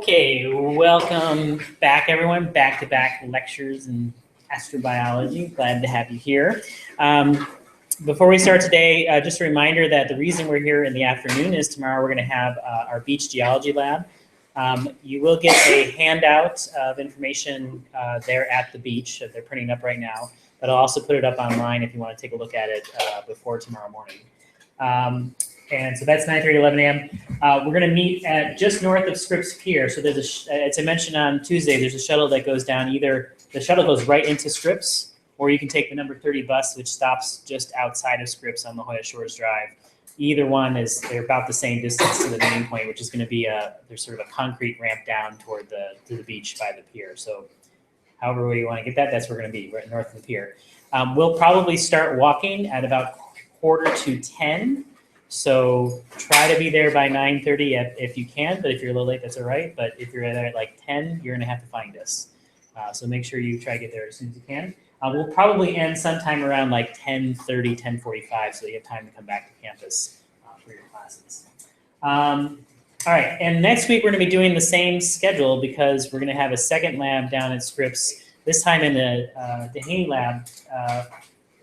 Okay, welcome back, everyone. Back-to-back lectures in astrobiology. Glad to have you here. Before we start today, just a reminder that the reason we're here in the afternoon is tomorrow we're going to have our Beach Geology Lab. You will get a handout of information there at the beach that they're printing up right now, but I'll also put it up online if you want to take a look at it before tomorrow morning. And so that's 9:30 to 11 a.m. We're going to meet at just north of Scripps Pier. So there's as I mentioned on Tuesday, there's a shuttle that goes down. Either the shuttle goes right into Scripps, or you can take the number 30 bus, which stops just outside of Scripps on La Jolla Shores Drive. Either one they're about the same distance to the meeting point, which is going to be there's sort of a concrete ramp down toward to the beach by the pier. So however way you want to get that, that's where we're going to be, right north of the pier. We'll probably start walking at about 9:45. So try to be there by 9:30 if you can, but if you're a little late, that's all right. But if you're there at like 10, you're going to have to find us. So make sure you try to get there as soon as you can. We'll probably end sometime around like 10:30, 10:45, so you have time to come back to campus for your classes. All right, and next week we're going to be doing the same schedule because we're going to have a second lab down at Scripps, this time in the Dehaney lab,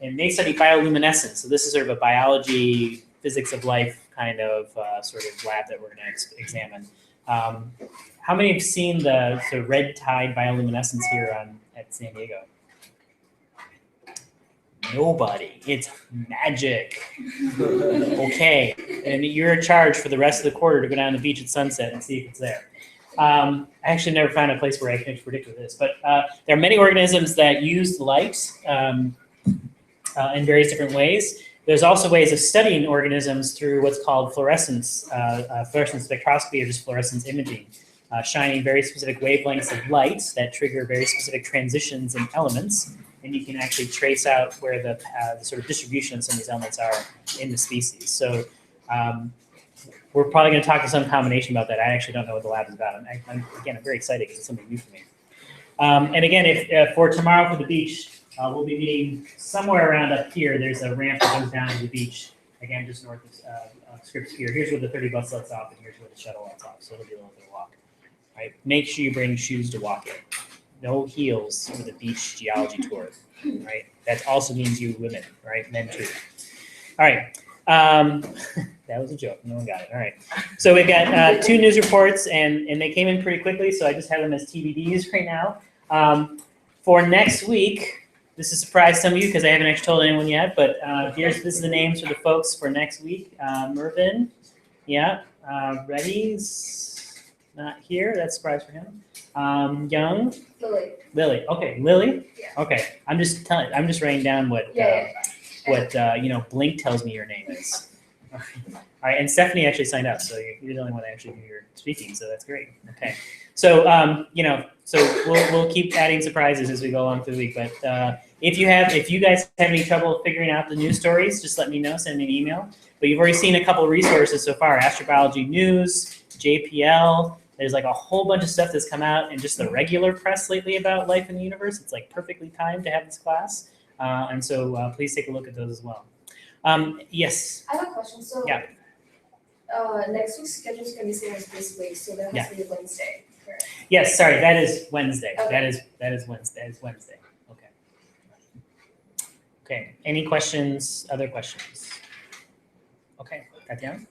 and they study bioluminescence. So this is sort of a biology, physics of life kind of sort of lab that we're going to examine. How many have seen the sort of red tide bioluminescence here at San Diego? Nobody. It's magic. Okay, and you're in charge for the rest of the quarter to go down to the beach at sunset and see if it's there. I actually never found a place where I can predict with this, but there are many organisms that use light in various different ways. There's also ways of studying organisms through what's called fluorescence, fluorescence spectroscopy, or just fluorescence imaging, shining very specific wavelengths of light that trigger very specific transitions in elements, and you can actually trace out where the sort of distribution of some of these elements are in the species. So we're probably going to talk to some combination about that. I actually don't know what the lab is about. I'm very excited because it's something new for me. And again, if for tomorrow for the beach, we'll be meeting somewhere around up here. There's a ramp that goes down to the beach, again, just north of Scripps Pier. Here's where the 30 bus lets off, and here's where the shuttle lets off. So it'll be a little bit of walk. All right, make sure you bring shoes to walk in. No heels for the beach geology tour. Right, that also means you women, right, men too. All right, that was a joke. No one got it. All right, so we've got 2 news reports, and they came in pretty quickly, so I just have them as TBDs right now. For next week. This is a surprise to some of you because I haven't actually told anyone yet, but this is the names for the folks for next week. Mervin, yeah, Reddy's not here. That's a surprise for him. Young, Lily. Okay, Lily. Yeah. Okay, I'm just writing down what Blink tells me your name is. All right, and Stephanie actually signed up, so you're the only one that actually knew you're speaking, so that's great. Okay, so so we'll keep adding surprises as we go along through the week. But if you guys have any trouble figuring out the news stories, just let me know. Send me an email. But you've already seen a couple of resources so far: Astrobiology News, JPL. There's like a whole bunch of stuff that's come out in just the regular press lately about life in the universe. It's like perfectly timed to have this class, and so please take a look at those as well. Yes. I have a question. So yeah. Next week's schedule is going to be same as this week, so that has to be Wednesday. Correct? Yes, sorry, that is Wednesday. Okay. That is Wednesday. That is Wednesday. Okay. Okay. Any questions? Other questions? Okay, Tatiana.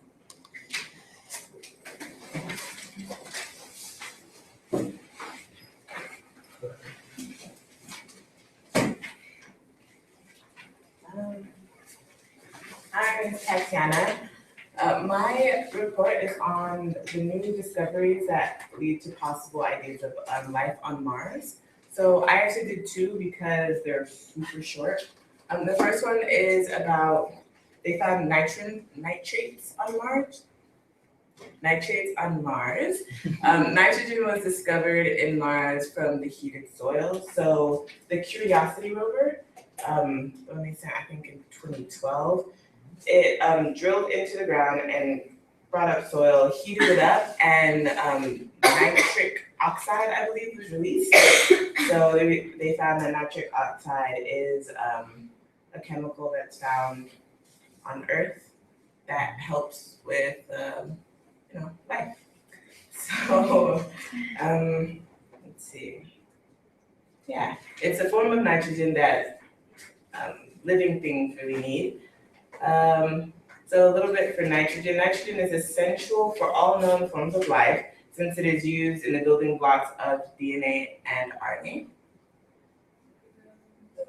I'm Tatiana. My report is on the new discoveries that lead to possible ideas of life on Mars. So I actually did 2 because they're super short. The first one is about they found nitrates on Mars. Nitrogen was discovered in Mars from the heated soil. So the Curiosity rover, when they sent, I think in 2012, it drilled into the ground and brought up soil, heated it up, and nitric oxide, I believe, was released. So they found that nitric oxide is a chemical that's found on Earth that helps with life. So, let's see. Yeah, it's a form of nitrogen that living things really need. So a little bit for nitrogen. Nitrogen is essential for all known forms of life since it is used in the building blocks of DNA and RNA.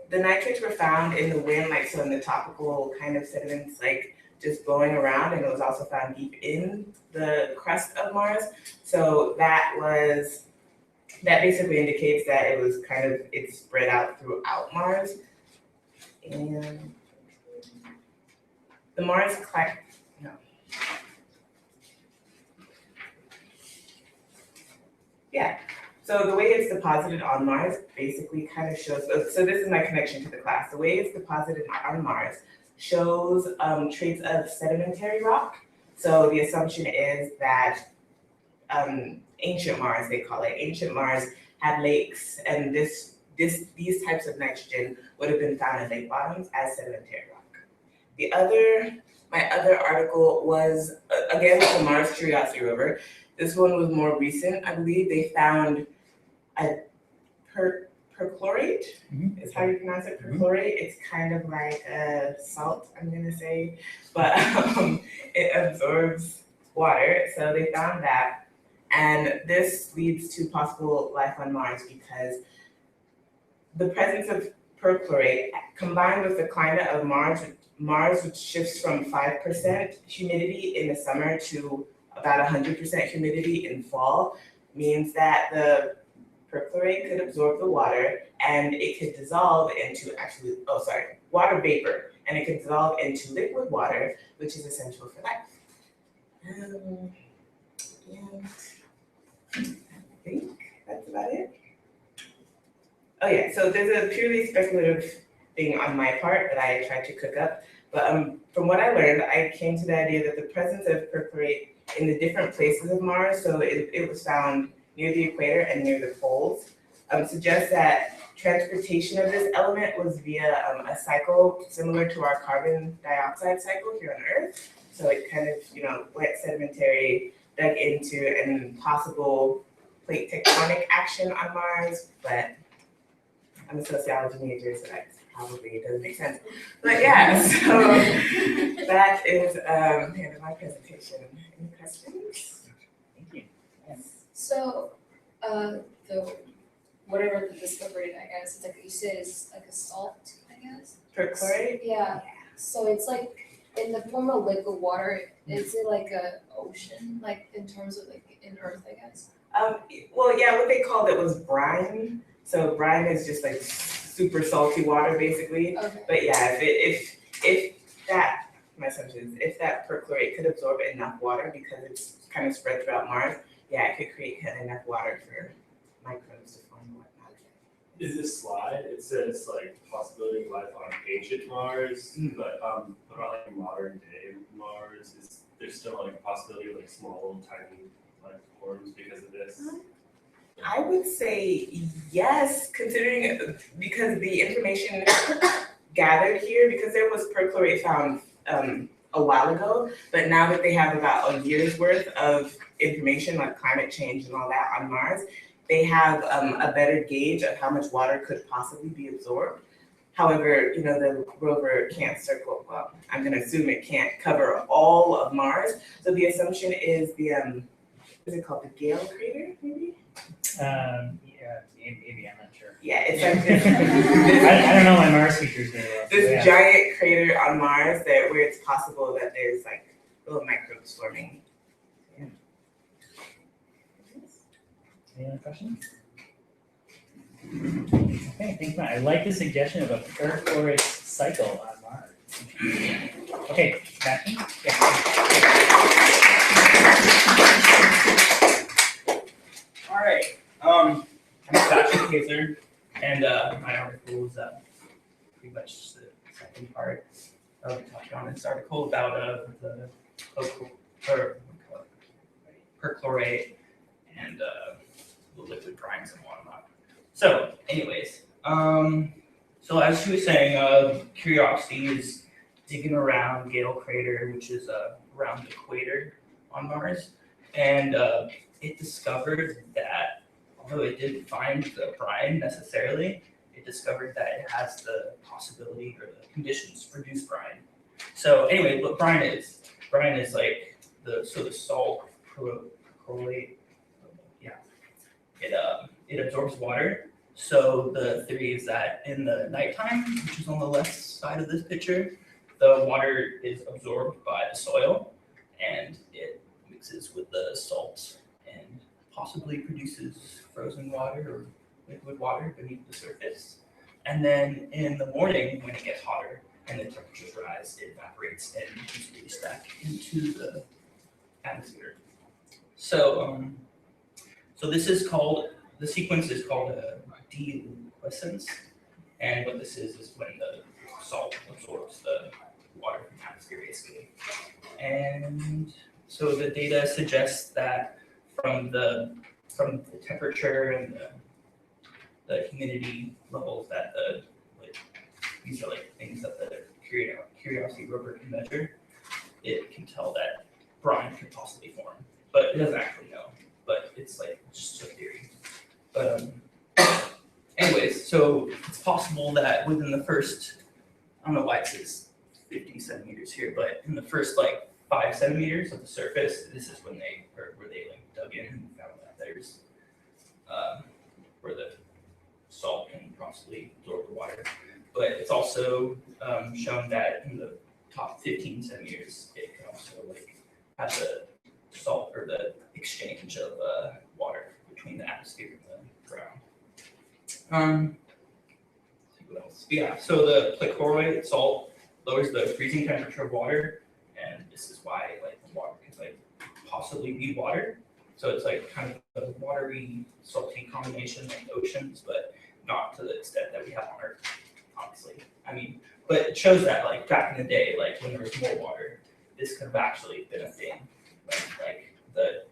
The nitrates were found in the wind, like so in the tropical kind of sediments, like just blowing around, and it was also found deep in the crust of Mars. So that basically indicates that it was it's spread out throughout Mars. And the Mars so the way it's deposited on Mars basically kind of shows, so this is my connection to the class. The way it's deposited on Mars shows traits of sedimentary rock. So the assumption is that ancient Mars, they call it, ancient Mars had lakes, and these types of nitrogen would have been found in lake bottoms as sedimentary rock. My other article was, again, with the Mars Curiosity rover. This one was more recent, I believe. They found a perchlorate, is how you pronounce it, perchlorate. It's kind of like a salt, I'm gonna say, but it absorbs water. So they found that, and this leads to possible life on Mars because the presence of perchlorate combined with the climate of Mars, which shifts from 5% humidity in the summer to about 100% humidity in fall, means that the perchlorate could absorb the water and it could dissolve into water vapor, and it could dissolve into liquid water, which is essential for life. And I think that's about it. Oh yeah, so there's a purely speculative thing on my part that I tried to cook up, but from what I learned, I came to the idea that the presence of perchlorate in the different places of Mars, so it was found near the equator and near the poles, suggests that transportation of this element was via a cycle similar to our carbon dioxide cycle here on Earth. So it kind of, wet sedimentary dug into and possible plate tectonic action on Mars, but I'm a sociology major, so that probably doesn't make sense. But yeah, so that is the end of my presentation. Any questions? Thank you. Yes. So, whatever the discovery, I guess, it's like you said, it's like a salt, I guess. Perchlorate? Yeah. So it's like in the form of liquid water. Is it like a ocean, like in terms of like in Earth, I guess? Well, yeah, what they called it was brine. So brine is just like super salty water, basically. Okay. But yeah, if that, my assumption is, if that perchlorate could absorb enough water because it's kind of spread throughout Mars, yeah, it could create enough water for microbes to form and whatnot. Is this slide? It says like possibility of life on ancient Mars, but what about like modern day Mars? Is there still like a possibility of like small, tiny life forms because of this? I would say yes, considering because the information gathered here, because there was perchlorate found a while ago, but now that they have about a year's worth of information like climate change and all that on Mars, they have a better gauge of how much water could possibly be absorbed. However, the rover can't circle, well, I'm gonna assume it can't cover all of Mars. So the assumption is the, is it called the Gale crater, maybe? Yeah, maybe, I'm not sure. Yeah, it's like this, I don't know my Mars features very well. this giant crater on Mars where it's possible that there's like little microbes forming. Yeah. Any other questions? Okay, thanks, Matt. I like the suggestion of a perchlorate cycle on Mars. Okay, Matthew? All right. I'm a fashion chaser, and my article is pretty much the second part of talking on this article about the perchlorate and the liquid primes and whatnot. So, anyways, so as she was saying, Curiosity is digging around Gale crater, which is around the equator on Mars, and it discovered that, although it didn't find the brine necessarily, it discovered that it has the possibility or the conditions to produce brine. So anyway, what brine is like the salt correlate, it absorbs water. So the theory is that in the nighttime, which is on the left side of this picture, the water is absorbed by the soil and it mixes with the salt and possibly produces frozen water or liquid water beneath the surface. And then in the morning, when it gets hotter and the temperatures rise, it evaporates and is released back into the atmosphere. So, this is called, the sequence is called a Bioluminescence. And what this is when the salt absorbs the water from the atmosphere, basically. And so the data suggests that from the temperature and the humidity levels that these are like things that the Curiosity rover can measure, it can tell that brine could possibly form, but it doesn't actually know. But it's like just a theory. But anyways, so it's possible that within the first, I don't know why it says 50 centimeters here, but in the first like 5 centimeters of the surface, this is when they like dug in and found that there's where the salt can possibly absorb the water. But it's also shown that in the top 15 centimeters, it can also like have the salt or the exchange of water between the atmosphere and the ground. Let's see what else. Yeah, so the chloride salt lowers the freezing temperature of water, and this is why like the water could like possibly be water. So it's like kind of a watery, salty combination like oceans, but not to the extent that we have on Earth, obviously. I mean, but it shows that like back in the day, like when there was more water, this could have actually been a thing. Like the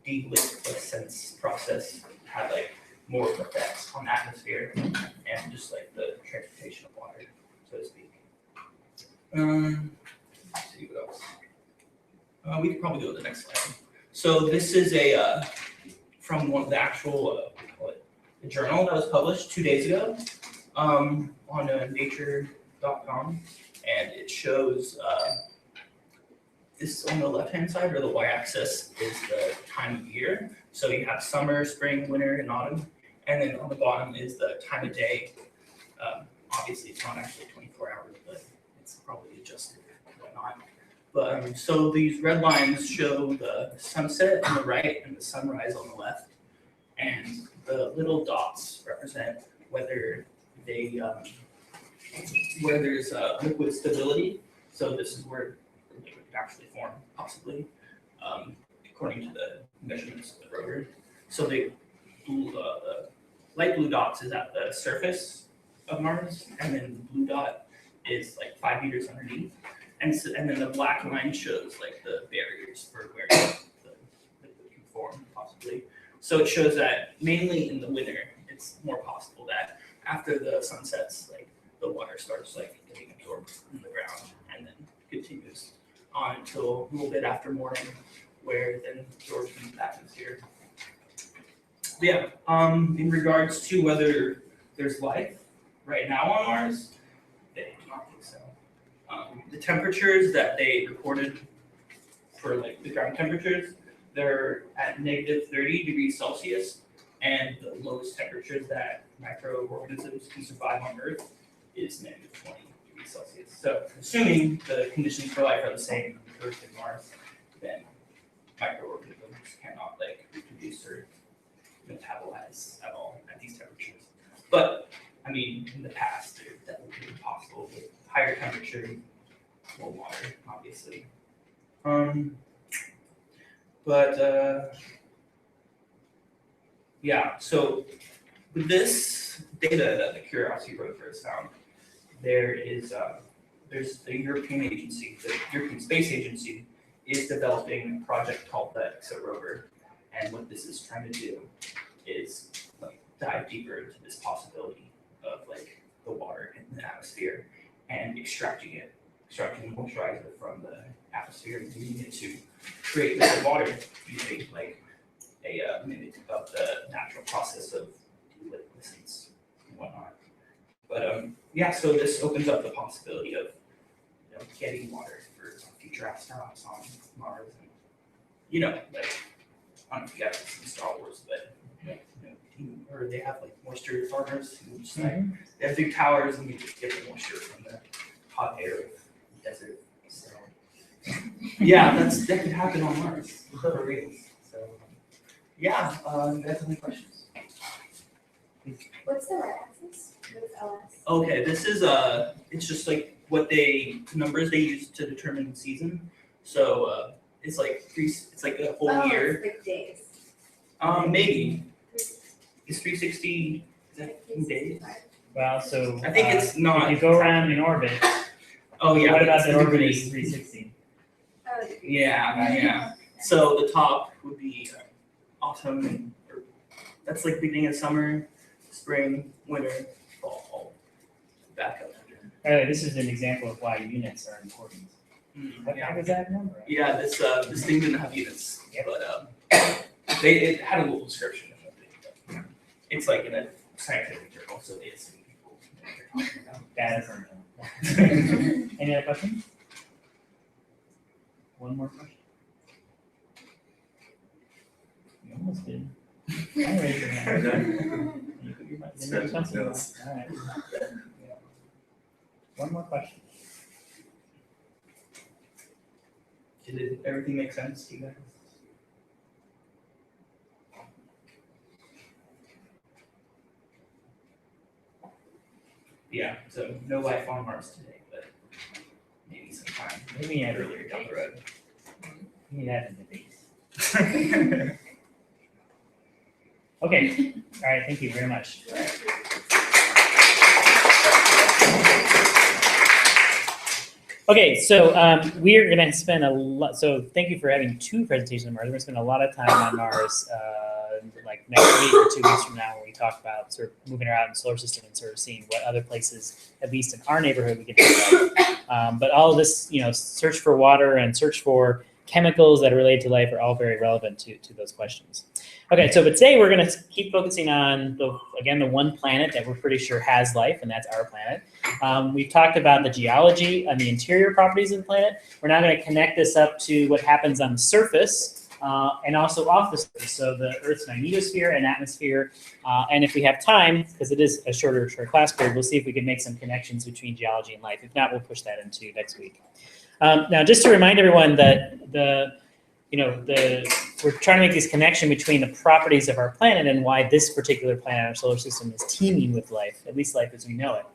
degliquescence process had like more effects on the atmosphere and just like the transportation of water, so to speak. Let's see what else. We could probably go to the next slide. So this is a from one of the actual a journal that was published 2 days ago on nature.com, and it shows this on the left-hand side, or the y-axis, is the time of year. So you have summer, spring, winter, and autumn, and then on the bottom is the time of day. Obviously, it's not actually 24 hours, but it's probably adjusted and whatnot. But so these red lines show the sunset on the right and the sunrise on the left, and the little dots represent whether they where there's liquid stability. So this is where liquid could actually form, possibly, according to the measurements of the rover. So the light blue dots is at the surface of Mars, and then the blue dot is like 5 meters underneath. And then the black line shows like the barriers for where the liquid can form, possibly. So it shows that mainly in the winter, it's more possible that after the sun sets, like the water starts like getting absorbed in the ground and then continues on until a little bit after morning, where it then absorbs into the atmosphere. But yeah, in regards to whether there's life right now on Mars, they do not think so. The temperatures that they recorded for like the ground temperatures, they're at -30 degrees Celsius, and the lowest temperatures that microorganisms can survive on Earth is -20 degrees Celsius. So assuming the conditions for life are the same on Earth and Mars, then microorganisms cannot like reproduce or metabolize at all at these temperatures. But I mean, in the past, that would be possible with higher temperature, more water, obviously. Yeah, so with this data that the Curiosity rover has found, there's the European agency, the European Space Agency, is developing a project called the EXO rover, and what this is trying to do is like dive deeper into this possibility of like the water in the atmosphere and extracting the moisturizer from the atmosphere and using it to create liquid water using like a mimic of the natural process of bioluminescence and whatnot. But yeah, so this opens up the possibility of getting water for future astronauts on Mars, and like I don't know if you guys have seen Star Wars, but or they have like moisture farmers who just like they have big towers and we just get the moisture from the hot air of the desert. So yeah, that could happen on Mars for real. So yeah, that's the only questions. What's the y-axis? What is LS? Okay, this is it's just like numbers they use to determine the season. So it's like it's like a whole year. It's like days. Maybe. Is 360 is that in days? Well, so I think it's not. If you go around in orbit, Oh yeah. what about it's the orbit degrees. is 360? Oh, degrees. Yeah. So the top would be autumn, or that's like beginning of summer, spring, winter, fall, back up. By the way, this is an example of why units are important. What Yeah. type is that number? Yeah, this thing didn't have units, Yep. but it had a little description of it. But it's like in a scientific journal, so they assume people know what they're talking about. That is something. Any other questions? One more question. You almost did. I raised your hand. You put your mic- then you put something on. All right. Yeah. One more question. Did everything make sense to you guys? Yeah, so no life on Mars today, but maybe sometime Maybe I earlier down the road. Maybe that in the base. Okay. All right. Thank you very much. Okay, so we are going to spend a lot. So thank you for having two presentations on Mars. We're going to spend a lot of time on Mars, like next week or 2 weeks from now, when we talk about sort of moving around in the solar system and sort of seeing what other places, at least in our neighborhood, we can talk about. But all of this, search for water and search for chemicals that are related to life are all very relevant to those questions. Okay, so but today we're going to keep focusing on the one planet that we're pretty sure has life, and that's our planet. We've talked about the geology and the interior properties of the planet. We're now going to connect this up to what happens on the surface and also off the surface. So the Earth's magnetosphere and atmosphere. And if we have time, because it is a short class period, we'll see if we can make some connections between geology and life. If not, we'll push that into next week. Now, just to remind everyone that we're trying to make this connection between the properties of our planet and why this particular planet in our solar system is teeming with life, at least life as we know it.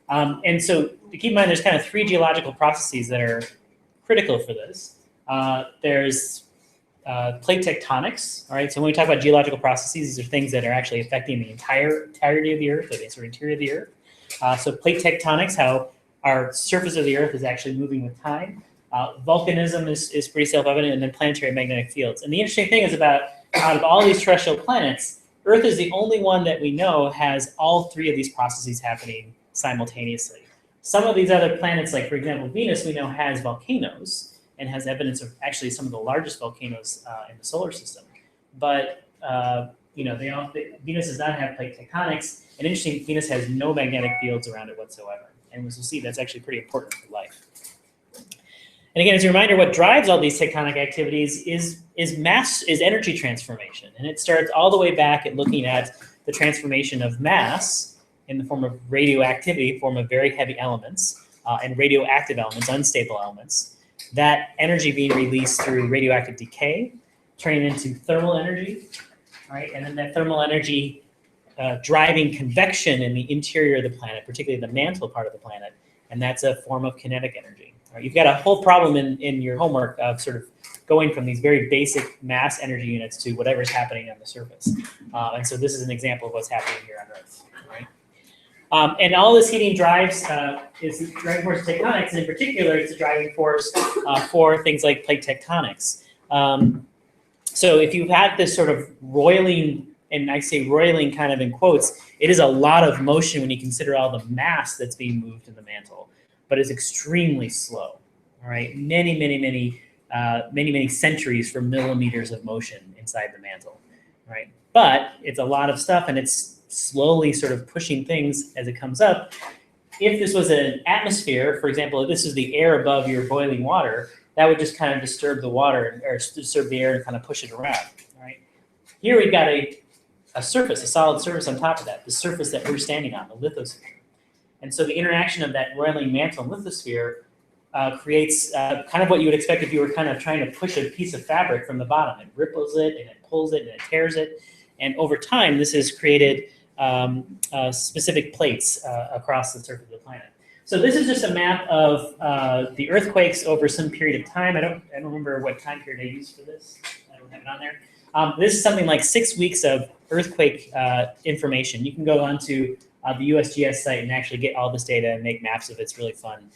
And so to keep in mind, there's kind of three geological processes that are critical for this. There's plate tectonics, all right? So when we talk about geological processes, these are things that are actually affecting the entirety of the Earth, or the sort of interior of the Earth. So plate tectonics, how our surface of the Earth is actually moving with time. Volcanism is pretty self-evident, and then planetary magnetic fields. And the interesting thing is out of all these terrestrial planets, Earth is the only one that we know has all three of these processes happening simultaneously. Some of these other planets, like for example Venus, we know has volcanoes and has evidence of actually some of the largest volcanoes in the solar system. But Venus does not have plate tectonics. And interesting, Venus has no magnetic fields around it whatsoever. And as we'll see, that's actually pretty important for life. And again, as a reminder, what drives all these tectonic activities is energy transformation. And it starts all the way back at looking at the transformation of mass in the form of radioactivity, form of very heavy elements, and radioactive elements, unstable elements. That energy being released through radioactive decay, turning into thermal energy, right? And then that thermal energy driving convection in the interior of the planet, particularly the mantle part of the planet. And that's a form of kinetic energy. Right? You've got a whole problem in your homework of sort of going from these very basic mass energy units to whatever's happening on the surface. And so this is an example of what's happening here on Earth. Right? And all this heating drives is the driving force of tectonics, and in particular, it's a driving force for things like plate tectonics. So if you've had this sort of roiling, and I say roiling kind of in quotes, it is a lot of motion when you consider all the mass that's being moved in the mantle, but it's extremely slow. All right, many centuries for millimeters of motion inside the mantle. Right, but it's a lot of stuff, and it's slowly sort of pushing things as it comes up. If this was an atmosphere, for example, if this is the air above your boiling water, that would just kind of disturb the water or disturb the air and kind of push it around. Right, here we've got a surface, a solid surface on top of that, the surface that we're standing on, the lithosphere. And so the interaction of that roiling mantle and lithosphere creates kind of what you would expect if you were kind of trying to push a piece of fabric from the bottom. It ripples it, and it pulls it, and it tears it. And over time, this has created specific plates across the surface of the planet. So this is just a map of the earthquakes over some period of time. I don't remember what time period I used for this. I don't have it on there. This is something like 6 weeks of earthquake information. You can go onto the USGS site and actually get all this data and make maps of it. It's really fun.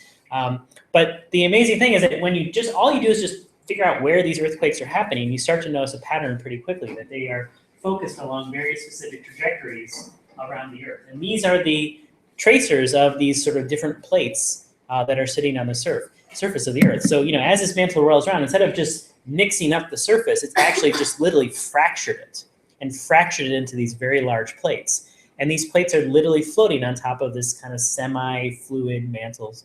But the amazing thing is that when you all you do is just figure out where these earthquakes are happening, you start to notice a pattern pretty quickly, that they are focused along very specific trajectories around the Earth. And these are the tracers of these sort of different plates that are sitting on the surface of the Earth. So, as this mantle rolls around, instead of just mixing up the surface, it's actually just literally fractured it into these very large plates. And these plates are literally floating on top of this kind of semi-fluid mantle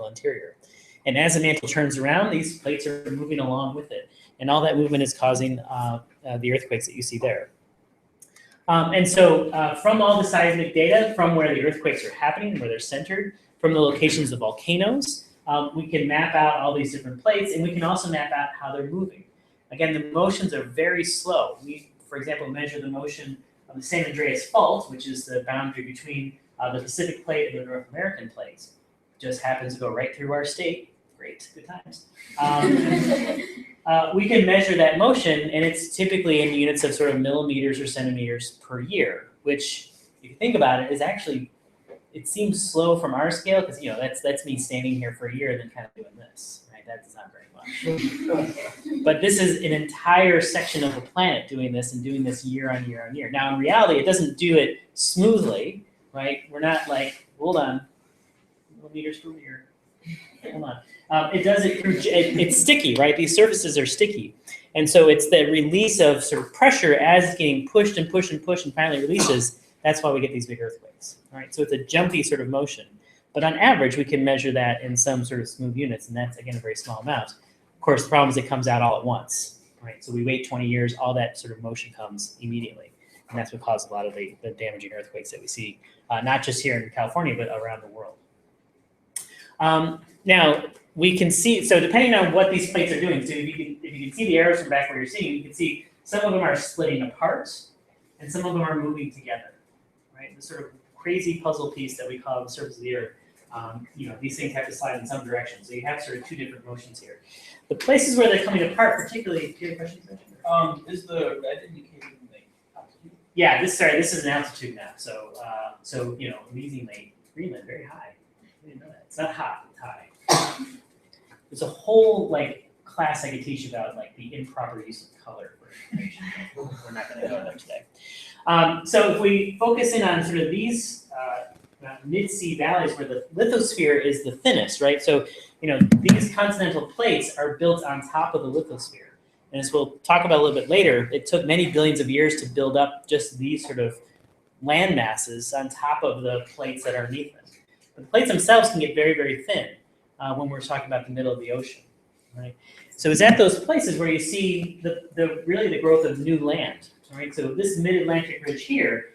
interior. And as the mantle turns around, these plates are moving along with it. And all that movement is causing the earthquakes that you see there. And so from all the seismic data, from where the earthquakes are happening, where they're centered, from the locations of volcanoes, we can map out all these different plates, and we can also map out how they're moving. Again, the motions are very slow. We, for example, measure the motion of the San Andreas Fault, which is the boundary between the Pacific Plate and the North American Plate. Just happens to go right through our state. Great, good times. We can measure that motion, and it's typically in units of sort of millimeters or centimeters per year, which, if you think about it, is actually, it seems slow from our scale, because that's me standing here for a year and then kind of doing this, right? That's not very much. But this is an entire section of the planet doing this, and doing this year on year on year. Now, in reality, it doesn't do it smoothly, right? We're not like, hold on, millimeters per year. Hold on. It does it through, it's sticky, right? These surfaces are sticky. And so it's the release of sort of pressure as it's getting pushed and pushed and pushed and finally releases. That's why we get these big earthquakes, right? So it's a jumpy sort of motion. But on average, we can measure that in some sort of smooth units, and that's, again, a very small amount. Of course, the problem is it comes out all at once, right? So we wait 20 years, all that sort of motion comes immediately. And that's what causes a lot of the damaging earthquakes that we see, not just here in California, but around the world. Now, we can see, so depending on what these plates are doing, so if you can see the arrows from back where you're seeing, you can see some of them are splitting apart, and some of them are moving together, right? The sort of crazy puzzle piece that we call the surface of the Earth. These things have to slide in some direction, so you have sort of two different motions here. The places where they're coming apart, particularly, do you have questions? Is the red indicating like altitude? Yeah, this is an altitude now, so amazingly, Greenland, very high. I didn't know that. It's not hot, it's high. There's a whole class I could teach about the improper use of color for information. We're not going to go there today. So if we focus in on sort of these mid-sea valleys where the lithosphere is the thinnest, right? So these continental plates are built on top of the lithosphere, and as we'll talk about a little bit later, it took many billions of years to build up just these sort of land masses on top of the plates that are underneath them. But the plates themselves can get very, very thin when we're talking about the middle of the ocean, right? So it's at those places where you see really the growth of new land, right? So this mid-Atlantic ridge here,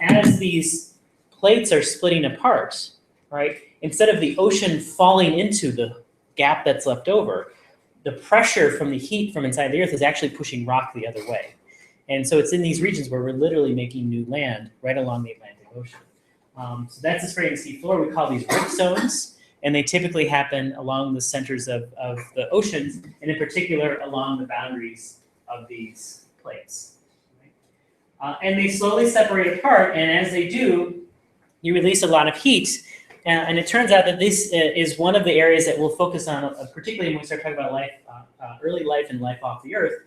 as these plates are splitting apart, right? Instead of the ocean falling into the gap that's left over, the pressure from the heat from inside the Earth is actually pushing rock the other way. And so it's in these regions where we're literally making new land right along the Atlantic Ocean. So that's the spraying sea floor. We call these rip zones, and they typically happen along the centers of the oceans, and in particular along the boundaries of these plates. Right? And they slowly separate apart, and as they do, you release a lot of heat. And it turns out that this is one of the areas that we'll focus on, particularly when we start talking about life, early life and life off the Earth.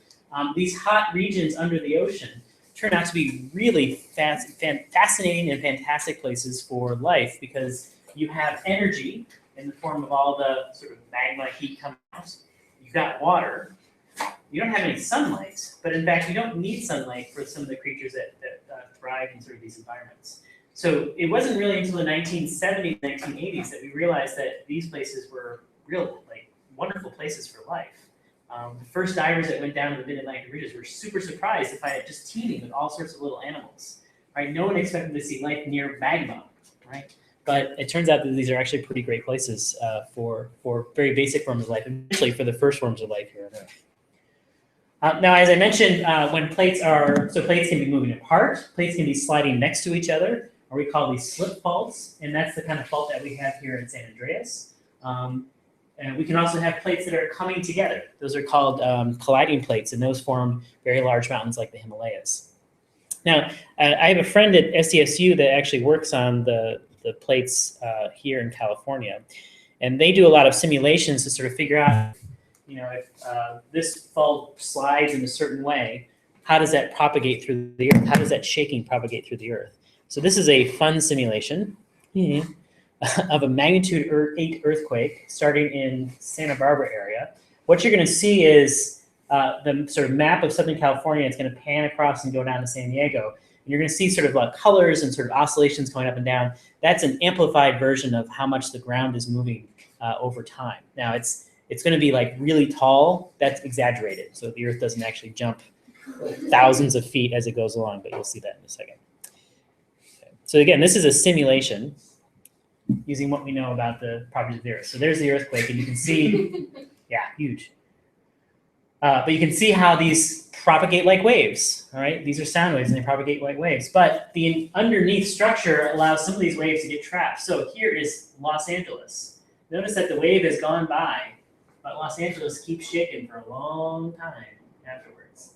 These hot regions under the ocean turn out to be really fascinating and fantastic places for life, because you have energy in the form of all the sort of magma heat coming out. You've got water. You don't have any sunlight, but in fact, you don't need sunlight for some of the creatures that thrive in sort of these environments. So it wasn't really until the 1970s, 1980s that we realized that these places were real, like, wonderful places for life. The first divers that went down to the mid-Atlantic ridges were super surprised to find it just teeming with all sorts of little animals. Right? No one expected to see life near magma, right? But it turns out that these are actually pretty great places for very basic forms of life, and especially for the first forms of life here on Earth. Now, as I mentioned, when plates plates can be moving apart, plates can be sliding next to each other, or we call these slip faults, and that's the kind of fault that we have here in San Andreas. And we can also have plates that are coming together. Those are called colliding plates, and those form very large mountains like the Himalayas. Now, I have a friend at SDSU that actually works on the plates here in California, and they do a lot of simulations to sort of figure out, if this fault slides in a certain way, how does that propagate through the Earth? How does that shaking propagate through the Earth? So this is a fun simulation of a magnitude 8 earthquake starting in Santa Barbara area. What you're going to see is the sort of map of Southern California. It's going to pan across and go down to San Diego. And you're going to see sort of colors and sort of oscillations going up and down. That's an amplified version of how much the ground is moving over time. Now, it's going to be like really tall. That's exaggerated. So the Earth doesn't actually jump thousands of feet as it goes along, but you'll see that in a second. Okay. So again, this is a simulation using what we know about the properties of the Earth. So there's the earthquake, and you can see, yeah, huge. But you can see how these propagate like waves, all right? These are sound waves, and they propagate like waves. But the underneath structure allows some of these waves to get trapped. So here is Los Angeles. Notice that the wave has gone by, but Los Angeles keeps shaking for a long time afterwards.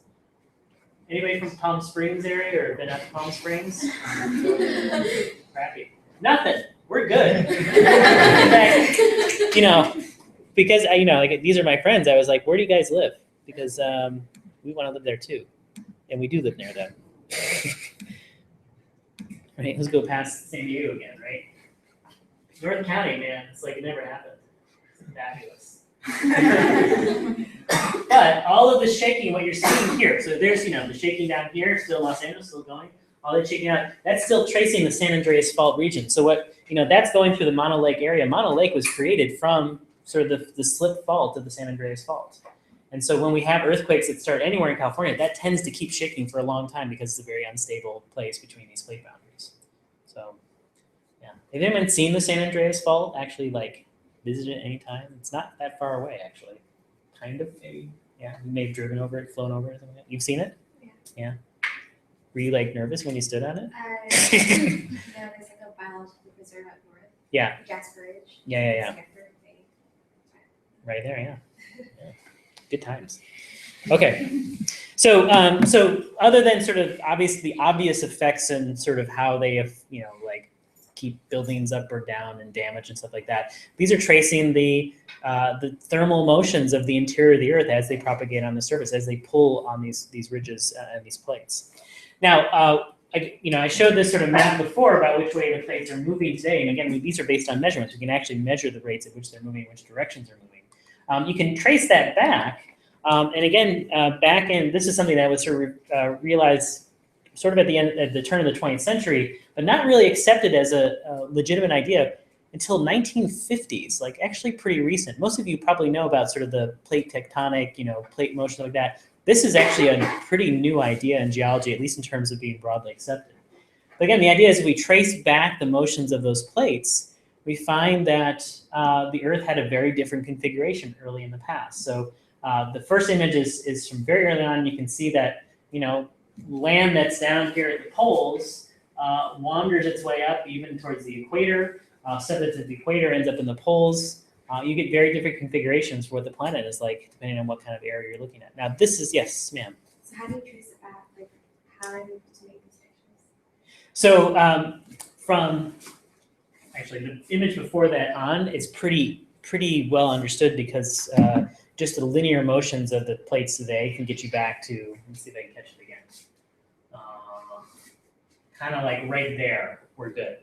Anybody from Palm Springs area or been up to Palm Springs? Crappy. Nothing. We're good. In fact, because these are my friends, I was like, where do you guys live? Because we want to live there too. And we do live near them. Right, let's go past San Diego again, right? North County, man, it's like it never happened. It's fabulous. But all of the shaking, what you're seeing here, so there's, the shaking down here, still Los Angeles, still going. All that shaking out, that's still tracing the San Andreas Fault region. So what, that's going through the Mono Lake area. Mono Lake was created from sort of the slip fault of the San Andreas Fault. And so when we have earthquakes that start anywhere in California, that tends to keep shaking for a long time because it's a very unstable place between these plate boundaries. So, yeah. Have anyone seen the San Andreas Fault? Actually, visited it anytime? It's not that far away, actually. Kind of, maybe. Yeah, you may have driven over it, flown over it, something like that. You've seen it? Yeah. Were you nervous when you stood on it? There's a biological preserve up north. Yeah. Jasper Ridge. Yeah. Right there, yeah. Good times. Okay. So other than sort of the obvious effects and sort of how they keep buildings up or down and damage and stuff like that, these are tracing the thermal motions of the interior of the Earth as they propagate on the surface, as they pull on these ridges and these plates. Now, I showed this sort of map before about which way the plates are moving today. And again, these are based on measurements. We can actually measure the rates at which they're moving, which directions they're moving. You can trace that back. And again, this is something that was sort of realized sort of at the turn of the 20th century, but not really accepted as a legitimate idea until 1950s, actually pretty recent. Most of you probably know about sort of the plate tectonic, plate motion like that. This is actually a pretty new idea in geology, at least in terms of being broadly accepted. But again, the idea is if we trace back the motions of those plates, we find that the Earth had a very different configuration early in the past. So the first image is from very early on. You can see that, land that's down here at the poles wanders its way up even towards the equator. Stuff that's at the equator ends up in the poles. You get very different configurations for what the planet is like, depending on what kind of area you're looking at. Now, this is, yes, ma'am. So how do you trace it back? How are you able to make these pictures? So actually, the image before that on is pretty well understood because just the linear motions of the plates today can get you back to, let me see if I can catch it again. Kind of right there, we're good.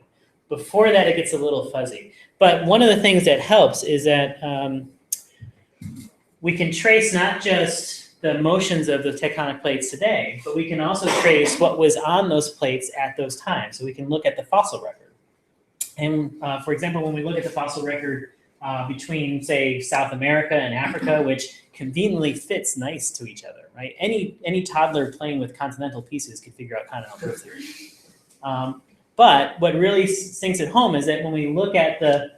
Before that, it gets a little fuzzy. But one of the things that helps is that we can trace not just the motions of the tectonic plates today, but we can also trace what was on those plates at those times. So we can look at the fossil record. And for example, when we look at the fossil record between, say, South America and Africa, which conveniently fits nice to each other, right? Any toddler playing with continental pieces could figure out continental drift theory. But what really sinks it home is that when we look at the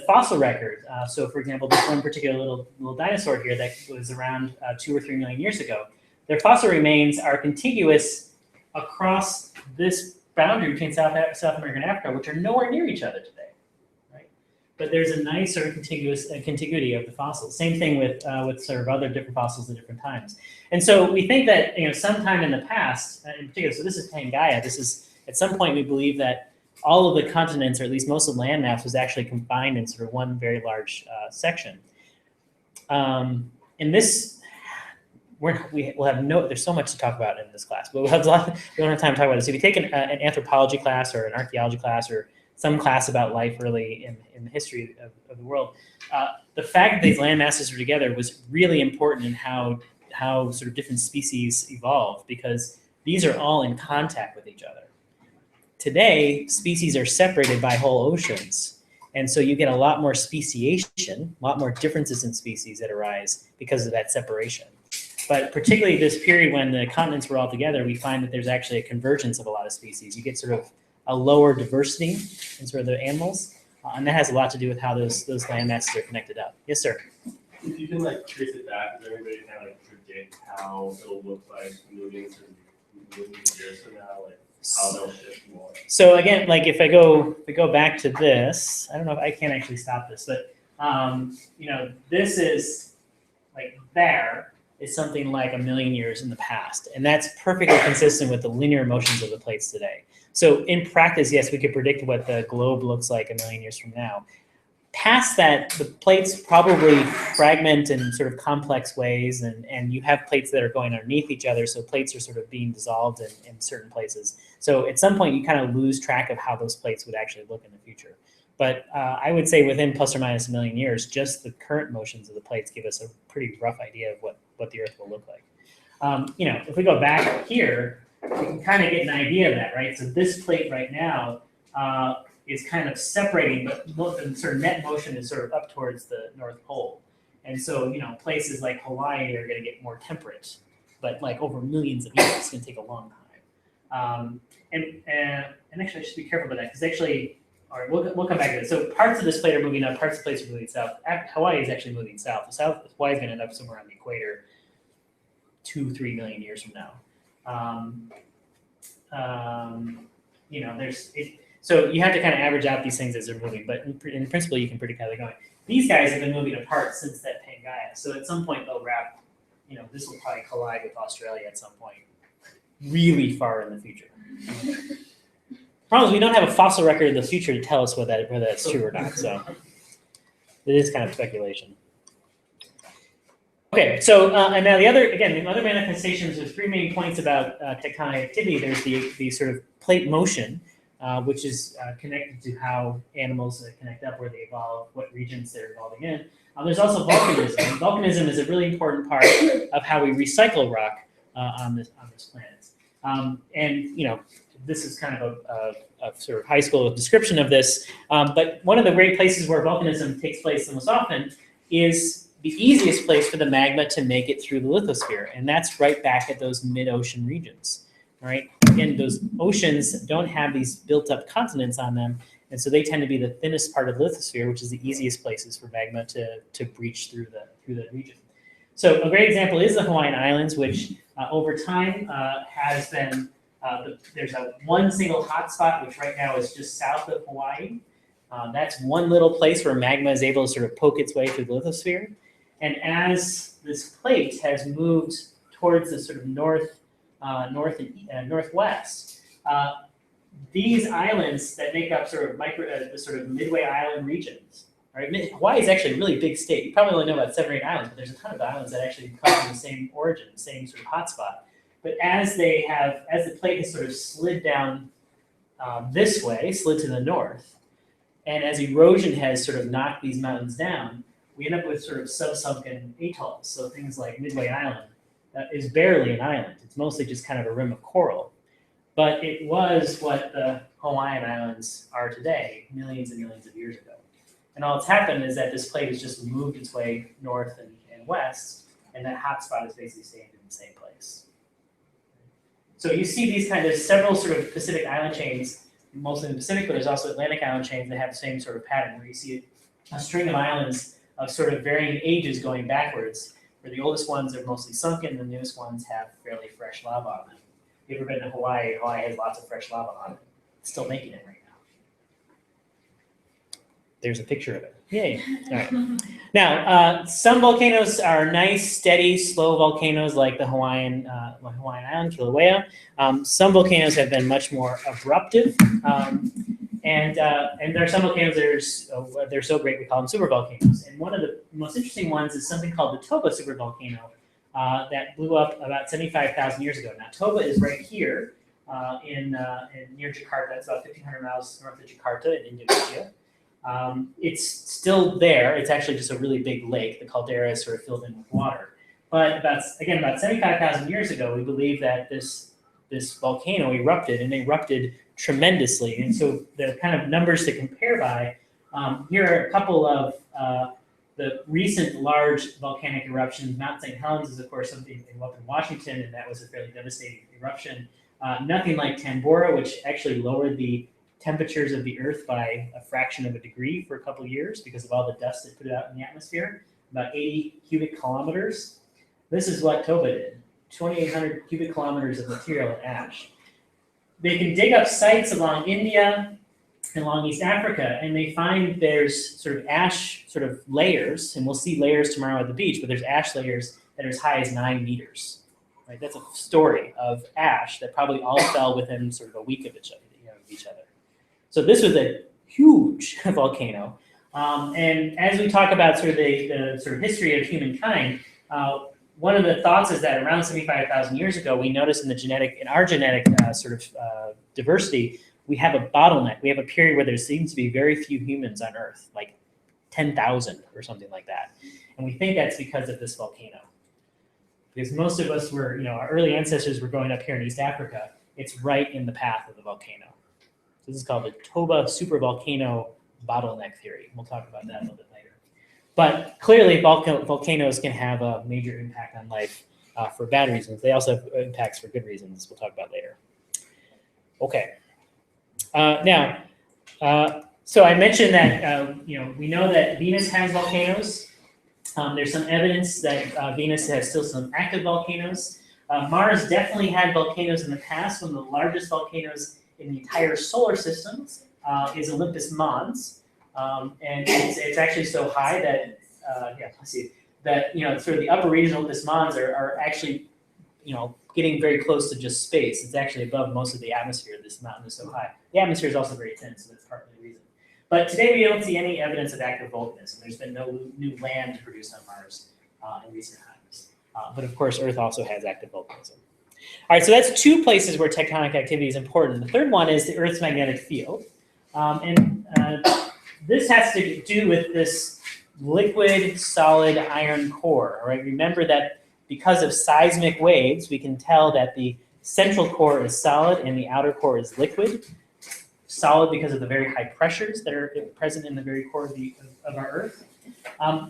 fossil record, so for example, this one particular little dinosaur here that was around 2 or 3 million years ago, their fossil remains are contiguous across this boundary between South America and Africa, which are nowhere near each other today, right? But there's a nice sort of contiguity of the fossils. Same thing with sort of other different fossils at different times. And so we think that sometime in the past, in particular, so this is Pangaea. This is at some point we believe that all of the continents, or at least most of the landmass, was actually combined in sort of one very large section. In this. We'll have there's so much to talk about in this class, but we don't have time to talk about this. If you take an anthropology class or an archaeology class or some class about life early in the history of the world, the fact that these land masses were together was really important in how sort of different species evolved, because these are all in contact with each other. Today, species are separated by whole oceans, and so you get a lot more speciation, a lot more differences in species that arise because of that separation. But particularly this period when the continents were all together, we find that there's actually a convergence of a lot of species. You get sort of a lower diversity in sort of the animals, and that has a lot to do with how those land masses are connected up. Yes, sir? If you can like trace it back, does everybody kind of like predict how it'll look like millions of years from now, like how they'll shift more? So again, like if I go back to this, I don't know if I can actually stop this, but this is like there. Is something like 1 million years in the past. And that's perfectly consistent with the linear motions of the plates today. So in practice, yes, we could predict what the globe looks like 1 million years from now. Past that, the plates probably fragment in sort of complex ways, and you have plates that are going underneath each other, so plates are sort of being dissolved in certain places. So at some point, you kind of lose track of how those plates would actually look in the future. But I would say within plus or minus 1 million years, just the current motions of the plates give us a pretty rough idea of what the Earth will look like. If we go back here, we can kind of get an idea of that, right? So this plate right now is kind of separating, but the sort of net motion is sort of up towards the North Pole. And so, places like Hawaii are going to get more temperate, but like over millions of years, it's going to take a long time. And actually, I should be careful about that, because actually, all right, we'll come back to this. So parts of this plate are moving up, parts of the plates are moving south. Hawaii is actually moving south. Hawaii is going to end up somewhere on the equator 2-3 million years from now. So you have to kind of average out these things as they're moving, but in principle, you can predict how they're going. These guys have been moving apart since that Pangaea. So at some point, they'll wrap, this will probably collide with Australia at some point, really far in the future. Problem is, we don't have a fossil record in the future to tell us whether that's true or not. So it is kind of speculation. Okay, so and now the other manifestations. There's 3 main points about tectonic activity. There's the sort of plate motion, which is connected to how animals connect up, where they evolve, what regions they're evolving in. There's also volcanism. Volcanism is a really important part of how we recycle rock on this planet. This is kind of a sort of high school description of this, but one of the great places where volcanism takes place the most often is the easiest place for the magma to make it through the lithosphere, and that's right back at those mid-ocean regions. All right, again, those oceans don't have these built-up continents on them, and so they tend to be the thinnest part of the lithosphere, which is the easiest places for magma to breach through the region. So a great example is the Hawaiian Islands, which over time has been there's one single hotspot, which right now is just south of Hawaii. That's one little place where magma is able to sort of poke its way through the lithosphere. And as this plate has moved towards the sort of northwest, these islands that make up sort of the sort of midway island regions. Right? Hawaii is actually a really big state. You probably only know about 7 or 8 islands, but there's a ton of islands that actually come from the same origin, the same sort of hotspot. But as the plate has sort of slid down this way, slid to the north. And as erosion has sort of knocked these mountains down, we end up with sort of subsunken atolls. So things like Midway Island is barely an island. It's mostly just kind of a rim of coral. But it was what the Hawaiian Islands are today, millions and millions of years ago. And all that's happened is that this plate has just moved its way north and west, and that hotspot is basically staying in the same place. So you see these kind of several sort of Pacific island chains, mostly in the Pacific, but there's also Atlantic island chains that have the same sort of pattern, where you see a string of islands of sort of varying ages going backwards, where the oldest ones are mostly sunken, and the newest ones have fairly fresh lava on them. If you've ever been to Hawaii, Hawaii has lots of fresh lava on it. It's still making it right now. There's a picture of it. Yay. All right. Now, some volcanoes are nice, steady, slow volcanoes like the Hawaiian island, Kilauea. Some volcanoes have been much more abruptive. And there are some volcanoes that they're so great we call them supervolcanoes. And one of the most interesting ones is something called the Toba supervolcano that blew up about 75,000 years ago. Now, Toba is right here in near Jakarta. It's about 1,500 miles north of Jakarta in Indonesia. It's still there. It's actually just a really big lake. The caldera is sort of filled in with water. But about 75,000 years ago, we believe that this volcano erupted, and erupted tremendously. And so the kind of numbers to compare by, here are a couple of the recent large volcanic eruptions. Mount St. Helens is, of course, something up in Washington, and that was a fairly devastating eruption. Nothing like Tambora, which actually lowered the temperatures of the Earth by a fraction of a degree for a couple of years because of all the dust it put out in the atmosphere, about 80 cubic kilometers. This is what Toba did, 2,800 cubic kilometers of material and ash. They can dig up sites along India and along East Africa, and they find there's sort of ash sort of layers, and we'll see layers tomorrow at the beach, but there's ash layers that are as high as 9 meters. Right? That's a story of ash that probably all fell within sort of a week of each other. So this was a huge volcano. And as we talk about sort of the sort of history of humankind, one of the thoughts is that around 75,000 years ago, we noticed in our genetic sort of diversity, we have a bottleneck. We have a period where there seems to be very few humans on Earth, like 10,000 or something like that. And we think that's because of this volcano. Because most of us were, our early ancestors were growing up here in East Africa. It's right in the path of the volcano. So this is called the Toba supervolcano bottleneck theory. We'll talk about that a little bit later. But clearly, volcanoes can have a major impact on life for bad reasons. They also have impacts for good reasons. We'll talk about later. Okay. So I mentioned that we know that Venus has volcanoes. There's some evidence that Venus has still some active volcanoes. Mars definitely had volcanoes in the past. One of the largest volcanoes in the entire solar system is Olympus Mons, and it's actually so high that sort of the upper regions of Olympus Mons are actually getting very close to just space. It's actually above most of the atmosphere. This mountain is so high. The atmosphere is also very thin, so that's partly the reason. But today we don't see any evidence of active volcanism. There's been no new land produced on Mars in recent times. But of course, Earth also has active volcanism. All right, so that's two places where tectonic activity is important. The third one is the Earth's magnetic field. This has to do with this liquid solid iron core. All right, remember that because of seismic waves, we can tell that the central core is solid and the outer core is liquid. Solid because of the very high pressures that are present in the very core of our Earth.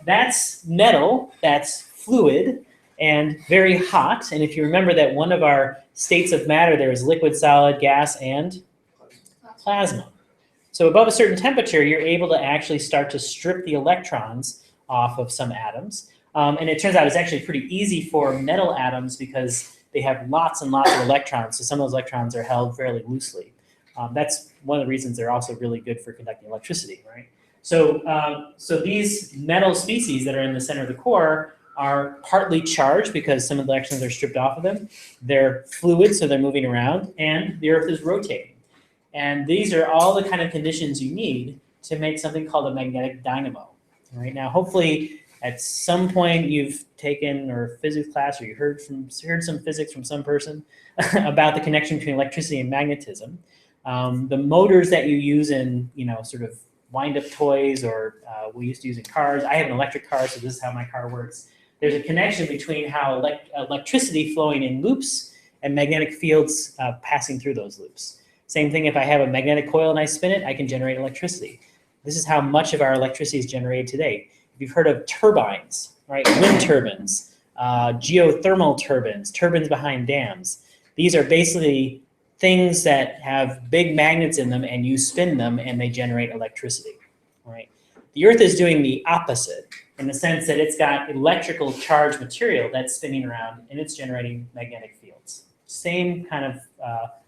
That's metal, that's fluid, and very hot. And if you remember that one of our states of matter, there is liquid, solid, gas, and plasma. So above a certain temperature, you're able to actually start to strip the electrons off of some atoms. And it turns out it's actually pretty easy for metal atoms because they have lots and lots of electrons. So some of those electrons are held fairly loosely. That's one of the reasons they're also really good for conducting electricity, right? So these metal species that are in the center of the core are partly charged because some of the electrons are stripped off of them. They're fluid, so they're moving around, and the Earth is rotating. And these are all the kind of conditions you need to make something called a magnetic dynamo. All right, now hopefully at some point you've taken or physics class or you heard some physics from some person about the connection between electricity and magnetism. The motors that you use in, sort of wind-up toys, or we used to use in cars. I have an electric car, so this is how my car works. There's a connection between how electricity flowing in loops and magnetic fields passing through those loops. Same thing, if I have a magnetic coil and I spin it, I can generate electricity. This is how much of our electricity is generated today. If you've heard of turbines, right? Wind turbines, geothermal turbines, turbines behind dams. These are basically things that have big magnets in them, and you spin them and they generate electricity, right? The Earth is doing the opposite in the sense that it's got electrical charged material that's spinning around and it's generating magnetic fields. Same kind of,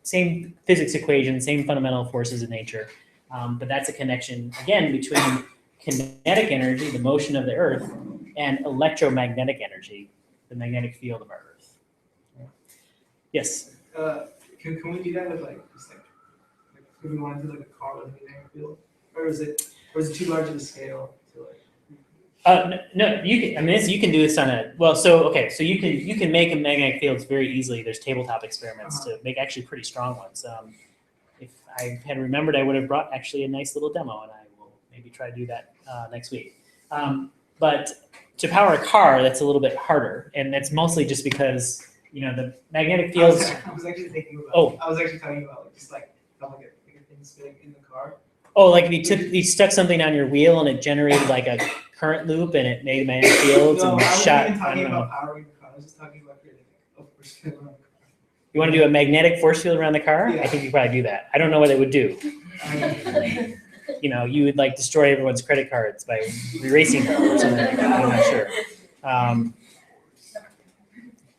same physics equation, same fundamental forces in nature, but that's a connection, again, between kinetic energy, the motion of the Earth, and electromagnetic energy, the magnetic field of our Earth. Yes? Can we do that with just if we want to do a car with a magnetic field, or is it too large of a scale to No, you can. I mean, you can do this on a so you can make a magnetic fields very easily. There's tabletop experiments to make actually pretty strong ones. If I had remembered, I would have brought actually a nice little demo, and I will maybe try to do that next week. But to power a car, that's a little bit harder, and that's mostly just because the magnetic fields. I was actually thinking about. Oh. I was actually talking about just like a thing spinning in the car. Oh, like if you stuck something on your wheel and it generated like a current loop and it made magnetic fields No, and I wasn't shot. even I talking don't know. about powering the car. I was just talking about creating a force field around the car. You want to do a magnetic force field around the car? Yeah. I think you probably do that. I don't know what it would do. You would like destroy everyone's credit cards by erasing them or something. I'm not sure.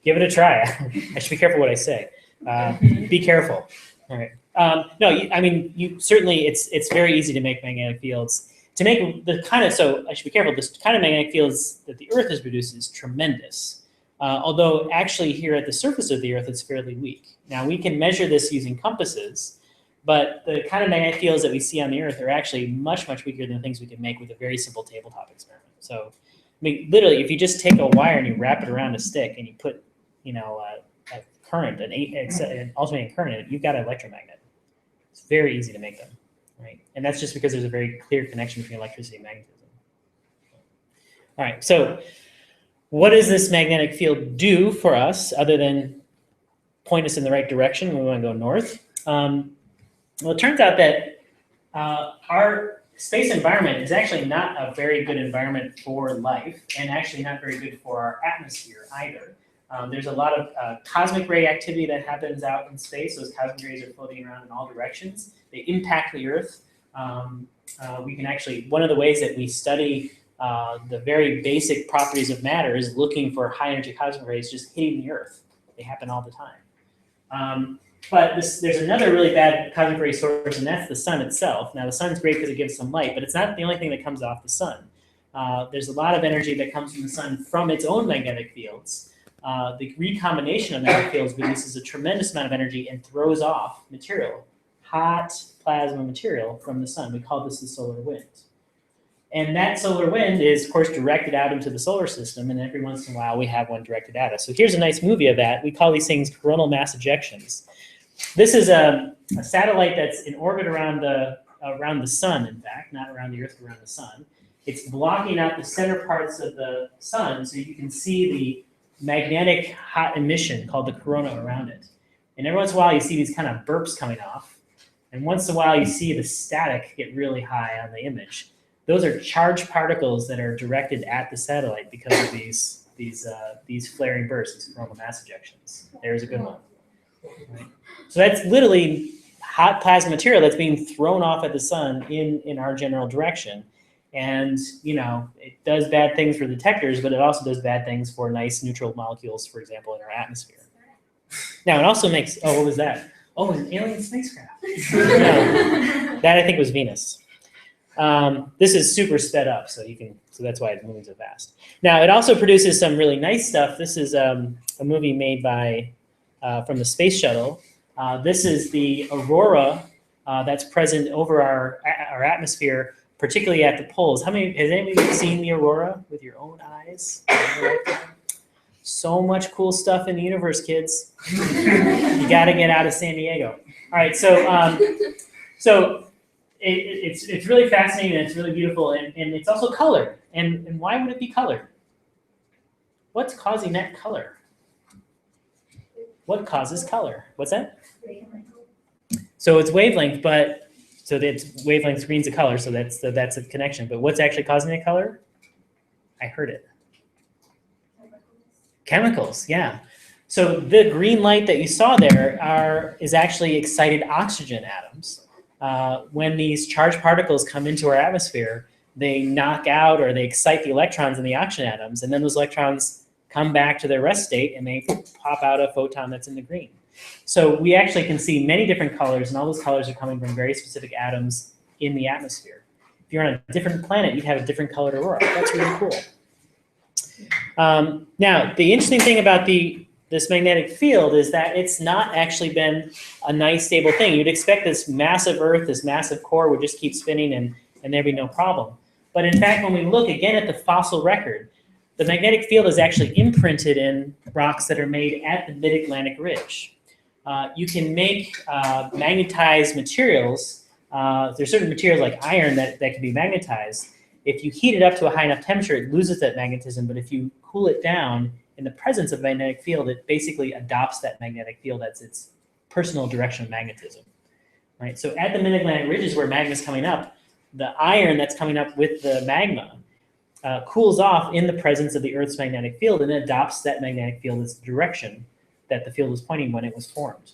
Give it a try. I should be careful what I say. Be careful. All right. You certainly it's very easy to make magnetic fields. To make the kind of I should be careful. This kind of magnetic fields that the Earth has produced is tremendous. Although actually here at the surface of the Earth it's fairly weak. Now we can measure this using compasses, but the kind of magnetic fields that we see on the Earth are actually much weaker than the things we can make with a very simple tabletop experiment. So I mean, literally, if you just take a wire and you wrap it around a stick and you put a current, an alternating current in it, you've got an electromagnet. It's very easy to make them, right? And that's just because there's a very clear connection between electricity and magnetism. All right, so what does this magnetic field do for us other than point us in the right direction when we want to go north? Well, it turns out that our space environment is actually not a very good environment for life, and actually not very good for our atmosphere either. There's a lot of cosmic ray activity that happens out in space. Those cosmic rays are floating around in all directions. They impact the Earth. We can actually, one of the ways that we study the very basic properties of matter is looking for high energy cosmic rays just hitting the Earth. They happen all the time. But there's another really bad cosmic ray source, and that's the sun itself. Now, the sun's great because it gives some light, but it's not the only thing that comes off the sun. There's a lot of energy that comes from the sun from its own magnetic fields. The recombination of magnetic fields produces a tremendous amount of energy and throws off material, hot plasma material from the sun. We call this the solar wind. And that solar wind is, of course, directed out into the solar system, and every once in a while we have one directed at us. So here's a nice movie of that. We call these things coronal mass ejections. This is a satellite that's in orbit around the sun, in fact, not around the Earth, but around the sun. It's blocking out the center parts of the sun so you can see the magnetic hot emission called the corona around it. And every once in a while you see these kind of burps coming off. And once in a while you see the static get really high on the image. Those are charged particles that are directed at the satellite because of these flaring bursts, these coronal mass ejections. There's a good one. Right? So that's literally hot plasma material that's being thrown off at the sun in our general direction. And, it does bad things for detectors, but it also does bad things for nice neutral molecules, for example, in our atmosphere. Now, it also makes, what was that? Oh, an alien spacecraft. No, that I think was Venus. This is super sped up, so that's why it's moving so fast. Now, it also produces some really nice stuff. This is a movie made from the space shuttle. This is the Aurora that's present over our atmosphere, particularly at the poles. Has anybody seen the Aurora with your own eyes? So much cool stuff in the universe, kids. You got to get out of San Diego. All right, so it's really fascinating and it's really beautiful, and it's also colored. And why would it be colored? What's causing that color? What causes color? What's that? So it's wavelength, but so that's wavelength screens a color, so that's a connection. But what's actually causing the color? I heard it. Chemicals, yeah. So the green light that you saw there is actually excited oxygen atoms. When these charged particles come into our atmosphere, they knock out or they excite the electrons in the oxygen atoms, and then those electrons come back to their rest state and they pop out a photon that's in the green. So we actually can see many different colors, and all those colors are coming from very specific atoms in the atmosphere. If you're on a different planet, you'd have a different colored aurora. That's really cool. Now, the interesting thing about this magnetic field is that it's not actually been a nice stable thing. You'd expect this massive Earth, this massive core would just keep spinning and there'd be no problem. But in fact, when we look again at the fossil record, the magnetic field is actually imprinted in rocks that are made at the mid-Atlantic ridge. You can make magnetized materials. There's certain materials like iron that can be magnetized. If you heat it up to a high enough temperature, it loses that magnetism, but if you cool it down in the presence of a magnetic field, it basically adopts that magnetic field as its personal direction of magnetism. Right? So at the mid-Atlantic ridges where magma is coming up, the iron that's coming up with the magma cools off in the presence of the Earth's magnetic field and adopts that magnetic field as the direction that the field was pointing when it was formed.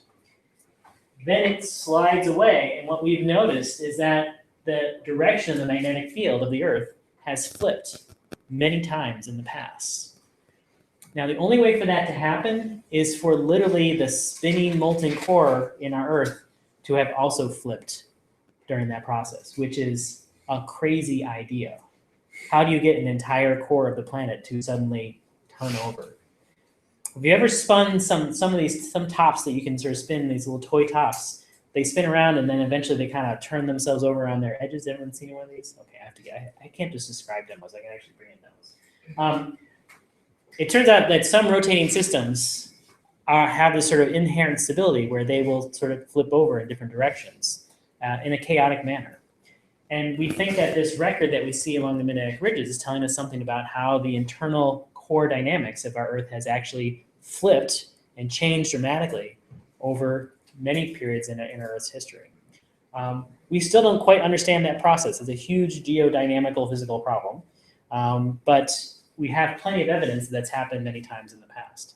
Then it slides away, and what we've noticed is that the direction of the magnetic field of the Earth has flipped many times in the past. Now, the only way for that to happen is for literally the spinning molten core in our Earth to have also flipped during that process, which is a crazy idea. How do you get an entire core of the planet to suddenly turn over? Have you ever spun some tops that you can sort of spin, these little toy tops? They spin around and then eventually they kind of turn themselves over on their edges. Everyone seen one of these? Okay, I can't just describe demos. I can actually bring in those. It turns out that some rotating systems have this sort of inherent stability where they will sort of flip over in different directions in a chaotic manner. And we think that this record that we see along the mid-Atlantic ridges is telling us something about how the internal core dynamics of our Earth has actually flipped and changed dramatically over many periods in our Earth's history. We still don't quite understand that process. It's a huge geodynamical physical problem, but we have plenty of evidence that's happened many times in the past.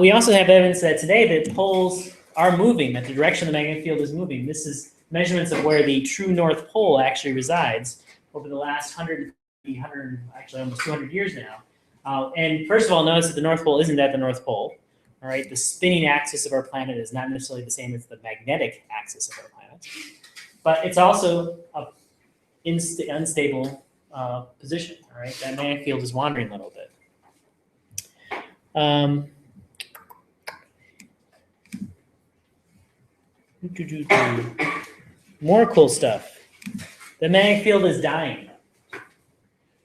We also have evidence that today that poles are moving, that the direction of the magnetic field is moving. This is measurements of where the true North Pole actually resides over the last actually almost 200 years now. And first of all, notice that the North Pole isn't at the North Pole. All right, the spinning axis of our planet is not necessarily the same as the magnetic axis of our planet, but it's also an unstable position. All right, that magnetic field is wandering a little bit. More cool stuff. The magnetic field is dying.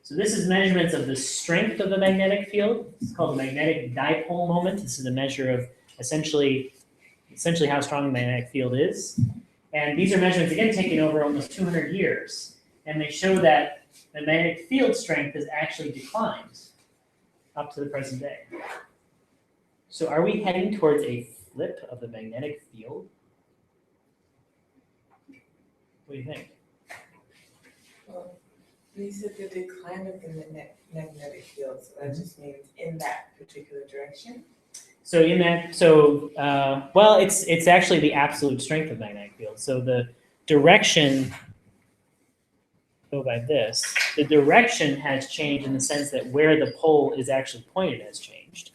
So this is measurements of the strength of the magnetic field. It's called the magnetic dipole moment. This is a measure of essentially how strong the magnetic field is. And these are measurements, again, taken over almost 200 years. And they show that the magnetic field strength has actually declined up to the present day. So are we heading towards a flip of the magnetic field? What do you think? Well, you said the decline of the magnetic field, so that just means in that particular direction? So well, it's actually the absolute strength of the magnetic field. So the direction, go by this, the direction has changed in the sense that where the pole is actually pointed has changed.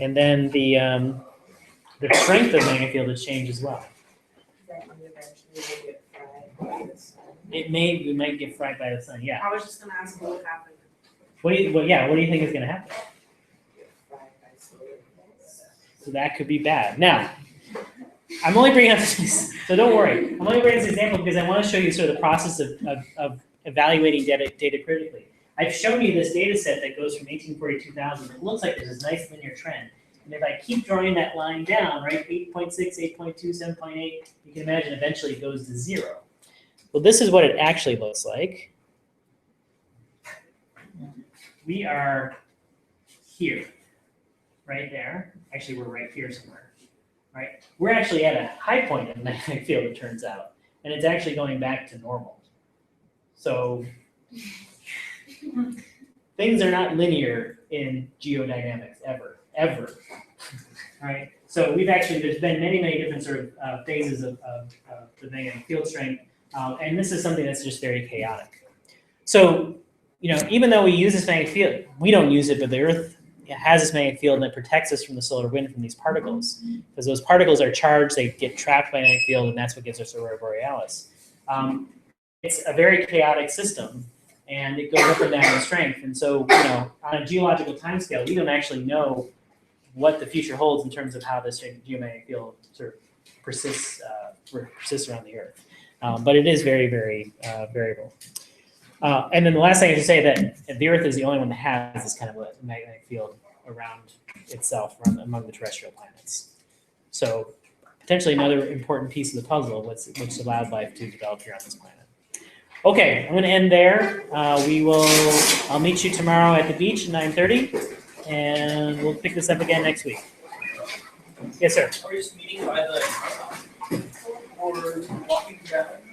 And then the strength of the magnetic field has changed as well. That means eventually we'll get fried by the sun. We might get fried by the sun, yeah. I was just gonna ask what would happen. What do you think is gonna happen? Get fried by solar panels. So that could be bad. Now, I'm only bringing up this, so don't worry. I'm only bringing this example because I want to show you sort of the process of evaluating data critically. I've shown you this data set that goes from 1840 to 2000. It looks like there's this nice linear trend. And if I keep drawing that line down, right, 8.6, 8.2, 7.8, you can imagine eventually it goes to 0. Well, this is what it actually looks like. We are here, right there. Actually, we're right here somewhere, right? We're actually at a high point of the magnetic field, it turns out. And it's actually going back to normal. So things are not linear in geodynamics, ever. Right? So there's been many different sort of phases of the magnetic field strength, and this is something that's just very chaotic. So, even though we use this magnetic field, we don't use it, but the Earth has this magnetic field and it protects us from the solar wind from these particles. Because those particles are charged, they get trapped by the magnetic field, and that's what gives us Aurora Borealis. It's a very chaotic system, and it goes up and down in strength. And so, on a geological timescale, we don't actually know what the future holds in terms of how this geomagnetic field sort of persists around the Earth. But it is very, very variable. And then the last thing I should say that the Earth is the only one that has this kind of a magnetic field around itself among the terrestrial planets. So potentially another important piece of the puzzle, which allowed life to develop here on this planet. Okay, I'm going to end there. I'll meet you tomorrow at the beach at 9:30, and we'll pick this up again next week. Yes, sir. Are we just meeting by the or walking together?